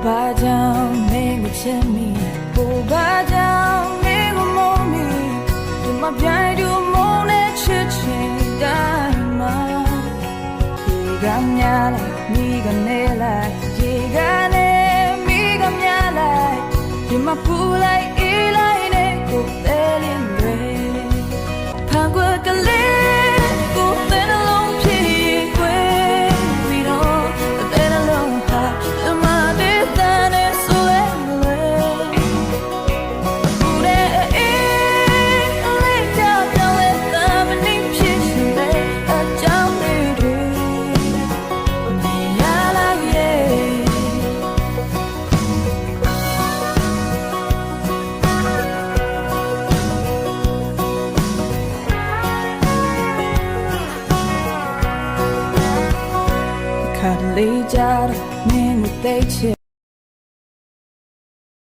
ဘာကြောင့်မင်းကိုချစ်မိကိုဘာကြောင့်မင်းကိုမုန်းမိဒီမှာပြိုင်တူမုန်းတဲ့ချစ်ချင်တိုင်းမှာဒီကများလိုက်မိကနေလိုက်ဒီကနေမိကများလိုက်ဒီမှာပူလိုက်အေးလိုက်နဲ့ကိုတဲလင်းတွေဖန်ကွက်ကလေးကိုတဲလုံးဖြစ်ရင်ကွယ်ပြီးတော့တဲလုံးဟာဒီမှာဒေသနဲ့ဆိုလဲလဲပူတဲ့အေးလေးကြောက်ကြောက်လဲသမနီးဖြစ်ရှင်တဲ့အကြောင်းတွေနေရလိုက်ရဲ့ခါလေးကြတော့မင်းကိုသိချင်